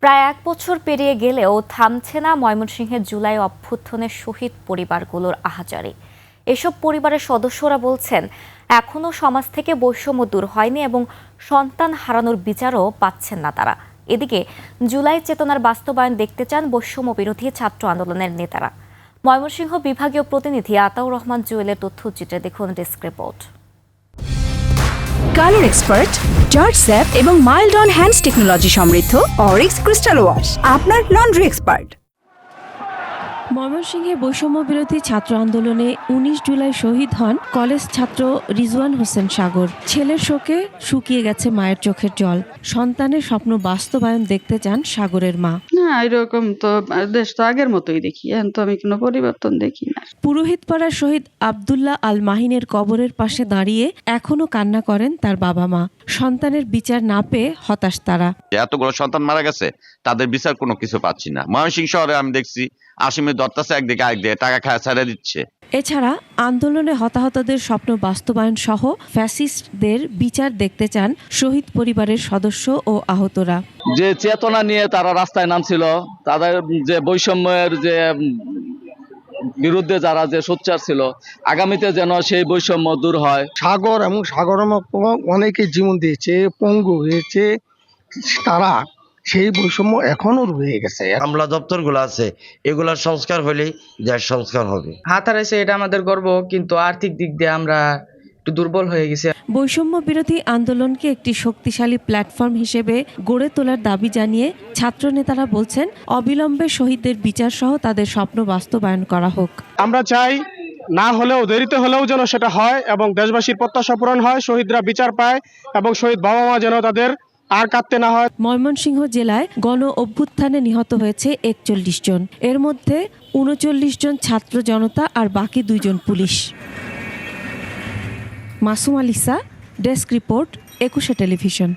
প্রায় ১ বছর পেরিয়ে গেলেও থামছে না ময়মনসিংহের জুলাই অভ্যুত্থানের শহীদ পরিবারগুলোর আহাজারি। এসব পরিবারের সদস্যরা বলছেন, এখনও সমাজ থেকে বৈষম্য দূর হয়নি এবং সন্তান হারানোর বিচারও পাচ্ছেন না তারা। এদিকে জুলাই চেতনার বাস্তবায়ন দেখতে চান বৈষম্য বিরোধী ছাত্র আন্দোলনের নেতারা। ময়মনসিংহ বিভাগীয় প্রতিনিধি আতাউর রহমান জুয়েলের তথ্যচিত্রে দেখুন desk report. Colour expert, George sap এবং মাইল্ড অন হ্যান্ডস টেকনোলজি সমৃদ্ধ অরিক্স ক্রিস্টাল ওয়াশ আপনার লন্ড্রি এক্সপার্ট। ময়মনসিংহে বৈষম্য বিরোধী ছাত্র আন্দোলনে ১৯ জুলাই শহীদ হন কলেজ ছাত্র রিজওয়ান হোসেন সাগর। ছেলের শোকে শুকিয়ে গেছে মায়ের চোখের জল। সন্তানের স্বপ্ন বাস্তবায়ন দেখতে চান সাগরের মা। না, এরকম তো দেশ তো আগের মতোই দেখি, এখন তো আমি কোনো পরিবর্তন দেখি না। পুরোহিতপাড়ার শহীদ আব্দুল্লাহ আল মাহিনের কবরের পাশে দাঁড়িয়ে এখনো কান্না করেন তার বাবা মা। সন্তানের বিচার না পেয়ে হতাশ তারা। এতগুলো সন্তান মারা গেছে, তাদের বিচার কোনো কিছু পাচ্ছি না। ময়মনসিংহ শহরে আমি দেখছি আসামি দত্তাছে একদিকে আরেকদিকে টাকা খায় ছেড়ে দিচ্ছে। এছাড়া আন্দোলনে হতাহতদের স্বপ্ন বাস্তবায়ন সহ ফ্যাসিস্টদের বিচার দেখতে চান শহীদ পরিবারের সদস্য ও আহতরা। যে চেতনা নিয়ে তারা রাস্তায় নামছিল, তাদের যে বৈষম্যের যে বিরুদ্ধে যারা যে সোচ্চার ছিল, আগামীতে যেন সেই বৈষম্য দূর হয়। সাগর এবং সাগরের মতো অনেকে জীবন দিয়েছে, পঙ্গু হয়েছে, তারা সেই বৈষম্য এখনো রয়ে গেছে। আমলা দপ্তরগুলো আছে, এগুলার সংস্কার হলেই দেশ সংস্কার হবে। হাত হারাইছে, এটা আমাদের গর্ব, কিন্তু আর্থিক দিক দিয়ে আমরা একটু দুর্বল হয়ে গেছি। বৈষম্য বিরোধী আন্দোলনকে একটি শক্তিশালী প্ল্যাটফর্ম হিসেবে গড়ে তোলার দাবি জানিয়ে ছাত্র নেতারা বলছেন, অবিলম্বে শহীদদের বিচার সহ তাদের স্বপ্ন বাস্তবায়ন করা হোক। আমরা চাই না হলেও দেরিতে হলেও যেন সেটা হয় এবং দেশবাসীর প্রত্যাশা পূরণ হয়, শহীদরা বিচার পায় এবং শহীদ বাবা মা যেন তাদের আর কাঁদতে না হয়। ময়মনসিংহ জেলায় গণ অভ্যুত্থানে নিহত হয়েছে ৪১ জন। এর মধ্যে ৩৯ জন ছাত্র জনতা আর বাকি ২ জন police. Masum আলিসা, desk report, ২১ television.